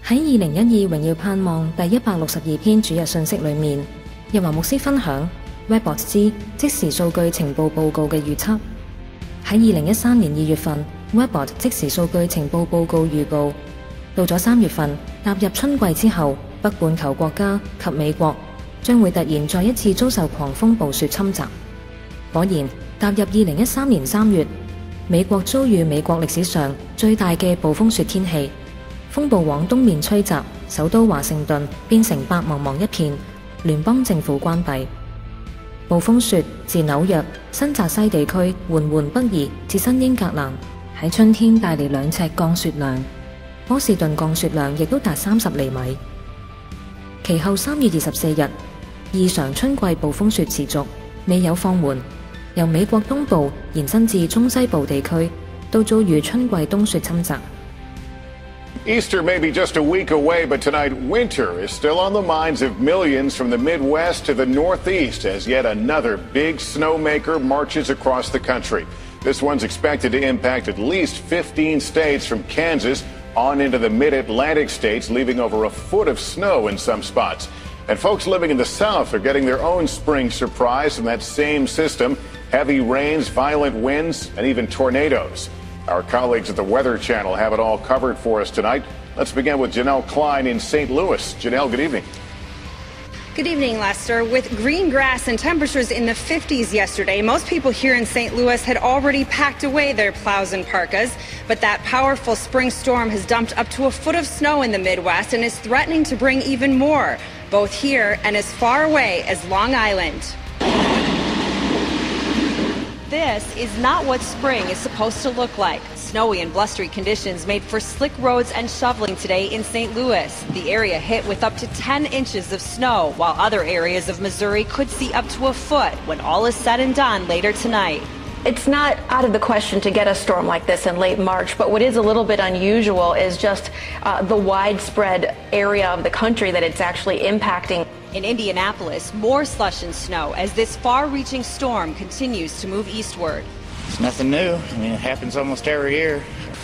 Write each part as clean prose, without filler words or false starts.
喺2012榮耀盼望第162篇主日信息裏面，日華牧師分享 Webbot 之即時數據情報報告嘅預測。喺2013年2月份 Webbot 即時數據情報報告預告，到咗3月份踏入春季之後，北半球國家及美國將會突然再一次遭受狂風暴雪侵襲。果然，踏入2013年3月，美國遭遇美國歷史上最大嘅暴風雪天氣，風暴往東面吹襲，首都華盛頓變成白茫茫一片，聯邦政府關閉。暴風雪自紐約、新澤西地區緩緩北移至新英格蘭，喺春天帶嚟2尺降雪量，波士頓降雪量亦都達30厘米。其後3月24日，異常春季暴風雪持續，未有放緩，由美國東部延伸至中西部地區，都遭遇春季冬雪侵襲。Easter may be just a week away, but tonight winter is still on the minds of millions from the Midwest to the Northeast as yet another big snowmaker marches across the country. This one's expected to impact at least 15 states from Kansas on into the mid-Atlantic states, leaving over a foot of snow in some spots. And folks living in the South are getting their own spring surprise from that same system: heavy rains, violent winds, and even tornadoes. Our colleagues at the Weather Channel have it all covered for us tonight. Let's begin with Janelle Klein in St. Louis. Janelle, good evening. Good evening, Lester. With green grass and temperatures in the 50s yesterday, most people here in St. Louis had already packed away their plows and parkas. But that powerful spring storm has dumped up to a foot of snow in the Midwest and is threatening to bring even more, both here and as far away as Long Island. This is not what spring is supposed to look like. Snowy and blustery conditions made for slick roads and shoveling today in St. Louis. The area hit with up to 10 inches of snow, while other areas of Missouri could see up to a foot when all is said and done later tonight. It's not out of the question to get a storm like this in late March, but what is a little bit unusual is just the widespread area of the country that it's actually impacting. In Indianapolis, more slush and snow as this far-reaching storm continues to move eastward. It's nothing new. I mean, it happens almost every year.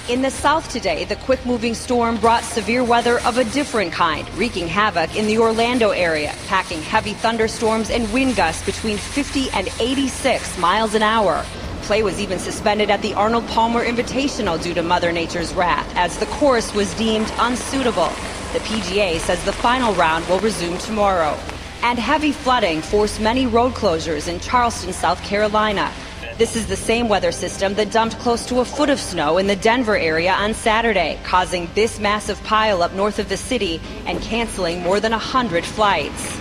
In the south today, the quick-moving storm brought severe weather of a different kind, wreaking havoc in the Orlando area, packing heavy thunderstorms and wind gusts between 50 and 86 miles an hour. Play was even suspended at the Arnold Palmer Invitational due to Mother Nature's wrath, as the course was deemed unsuitable. The PGA says the final round will resume tomorrow. And heavy flooding forced many road closures in Charleston, South Carolina. This is the same weather system that dumped close to a foot of snow in the Denver area on Saturday, causing this massive pile up north of the city and canceling more than 100 flights.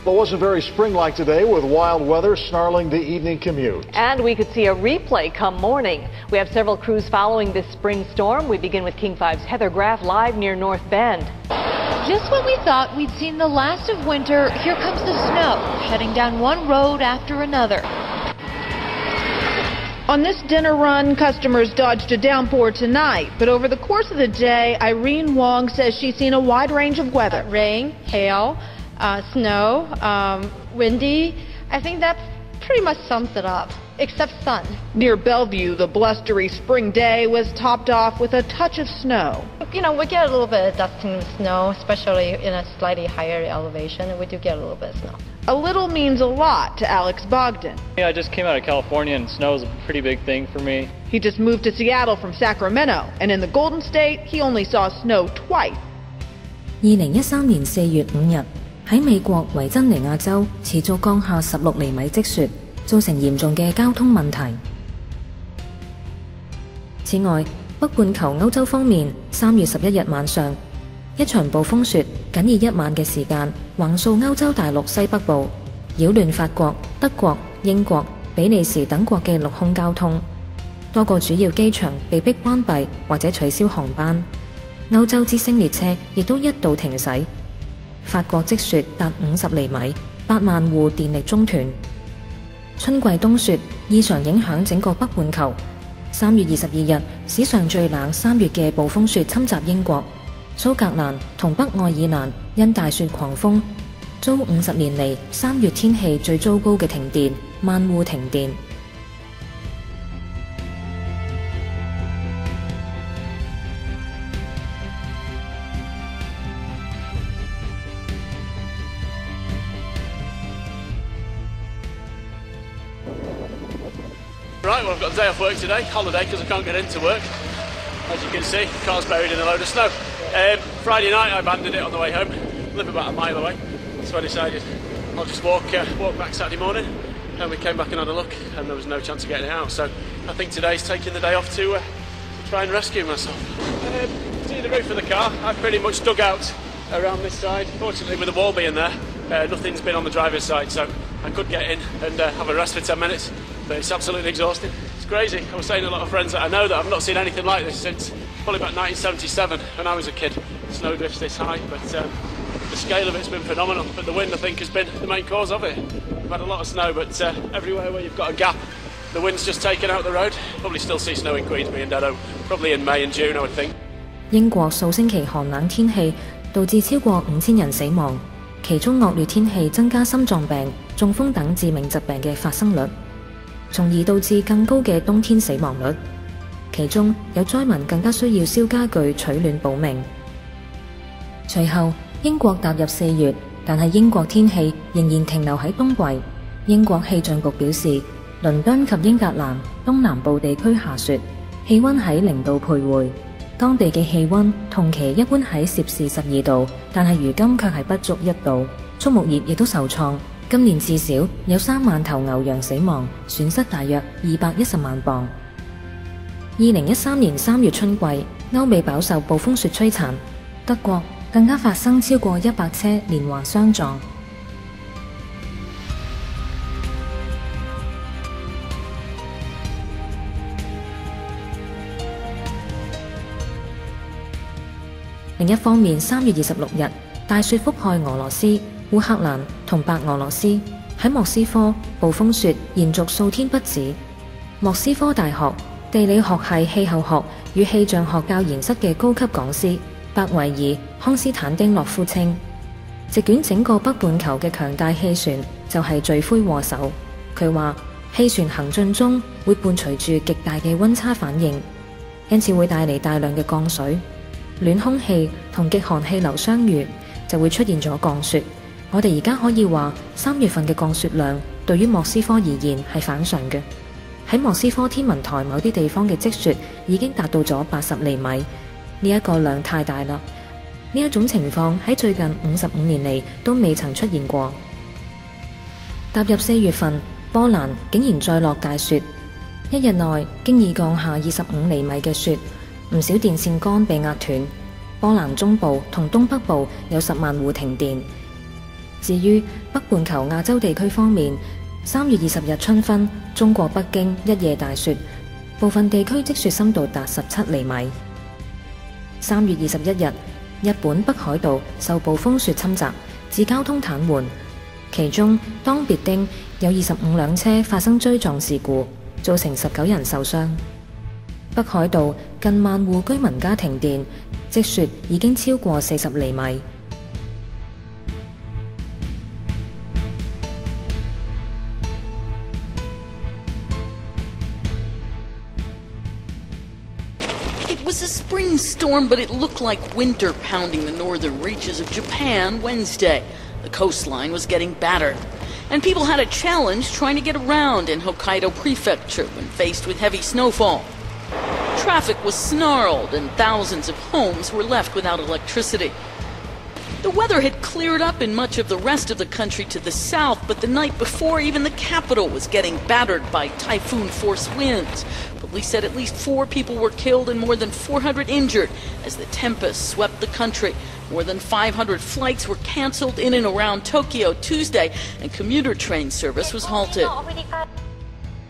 Well, it wasn't very spring-like today, with wild weather snarling the evening commute. And we could see a replay come morning. We have several crews following this spring storm. We begin with King 5's Heather Graff live near North Bend. Just when we thought we'd seen the last of winter, here comes the snow, heading down one road after another. On this dinner run, customers dodged a downpour tonight, but over the course of the day, Irene Wong says she's seen a wide range of weather. Rain, hail, snow, windy. I think that pretty much sums it up, except sun. Near Bellevue, the blustery spring day was topped off with a touch of snow. You know, we get a little bit of dusting of snow, especially in a slightly higher elevation, and we do get a little bit of snow. A little means a lot to Alex Bogdan. Yeah, I just came out of California, and snow is a pretty big thing for me. He just moved to Seattle from Sacramento, and in the Golden State, he only saw snow twice. 2013年4月5日，喺美國維珍尼亞州持續降下16厘米積雪，造成嚴重嘅交通問題。此外，北半球歐洲方面，3月11日晚上，一場暴風雪僅以1晚嘅時間橫掃歐洲大陸西北部，擾亂法國、德國、英國、比利時等國嘅陸空交通，多個主要機場被迫關閉或者取消航班，歐洲之星列車亦都一度停駛。法國積雪達50厘米，8萬戶電力中斷。春季冬雪異常影響整個北半球。3月22日，史上最冷3月嘅暴風雪侵襲英國，蘇格蘭同北愛爾蘭因大雪狂風，遭50年嚟3月天氣最糟糕嘅停電，萬戶停電。Right, well, I've got the day off work today, holiday, because I can't get into work. As you can see, car's buried in a load of snow. Friday night, I abandoned it on the way home. I live about a mile away, so I decided I'll just walk back Saturday morning. And we came back and had a look, and there was no chance of getting it out. So I think today's taking the day off to try and rescue myself. See the roof of the car? I've pretty much dug out around this side. Fortunately, with the wall being there, nothing's been on the driver's side, so I could get in and have a rest for 10 minutes. But it's absolutely exhausting. It's crazy. I was saying to a lot of friends that I know that I've not seen anything like this since probably about 1977 when I was a kid. Snowdrifts this high, but the scale of it's been phenomenal. But the wind, I think, has been the main cause of it. We've had a lot of snow, but everywhere where you've got a gap, the wind's just taken out the road. Probably still see snow in Queensbury and Dedham, probably in May and June, I would think. 英國數星期寒冷天氣導致超過5000人死亡，其中惡劣天氣增加心臟病、中風等致命疾病嘅發生率，從而導致更高嘅冬天死亡率。其中有災民更加需要燒家具取暖保命。隨後，英國踏入4月，但係英國天氣仍然停留喺冬季。英國氣象局表示，倫敦及英格蘭東南部地區下雪，氣温喺0度徘徊。當地嘅氣温同期一般喺攝氏12度，但係如今卻係不足1度。畜牧業亦都受創，今年至少有3萬頭牛羊死亡，損失大約210萬鎊。2013年3月春季，歐美飽受暴風雪摧殘，德國更加發生超過100車連環相撞。另一方面，3月26日，大雪覆蓋俄羅斯、烏克蘭同白俄羅斯。喺莫斯科，暴風雪延續數天不止。莫斯科大學地理學系氣候學與氣象學教研室嘅高級講師伯維爾康斯坦丁諾夫稱，席捲整個北半球嘅強大氣旋就係罪魁禍首。佢話，氣旋行進中會伴隨住極大嘅溫差反應，因此會帶嚟大量嘅降水。暖空氣同極寒氣流相遇，就會出現咗降雪。我哋而家可以話3月份嘅降雪量對於莫斯科而言係反常嘅。喺莫斯科天文台某啲地方嘅積雪已經達到咗80厘米，呢一個量太大啦。呢一種情況喺最近55年嚟都未曾出現過。踏入4月份，波蘭竟然再落大雪，一日內經已降下25厘米嘅雪。唔少電線桿被壓斷，波蘭中部同東北部有10萬戶停電。至於北半球亞洲地區方面，3月20日春分，中國北京一夜大雪，部分地區積雪深度達17厘米。3月21日，日本北海道受暴風雪侵襲，致交通癱瘓，其中當別町有25輛車發生追撞事故，造成19人受傷。北海道近萬戶居民家停電，積雪已經超過40厘米。It was a spring storm, but it looked like winter pounding the northern reaches of Japan Wednesday. The coastline was getting battered, and people had a challenge trying to get around in Hokkaido Prefecture when faced with heavy snowfall. Traffic was snarled and thousands of homes were left without electricity. The weather had cleared up in much of the rest of the country to the south, but the night before, even the capital was getting battered by typhoon-force winds. Police said at least 4 people were killed and more than 400 injured as the tempest swept the country. More than 500 flights were canceled in and around Tokyo Tuesday, and commuter train service was halted.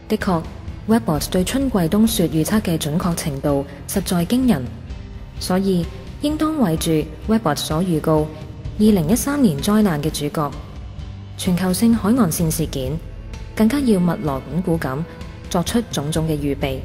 的確，Webbot 對春季冬雪預測嘅準確程度實在驚人，所以應當為住 Webbot 所預告2013年災難嘅主角全球性海岸線事件，更加要密鑼緊鼓咁作出種種嘅預備。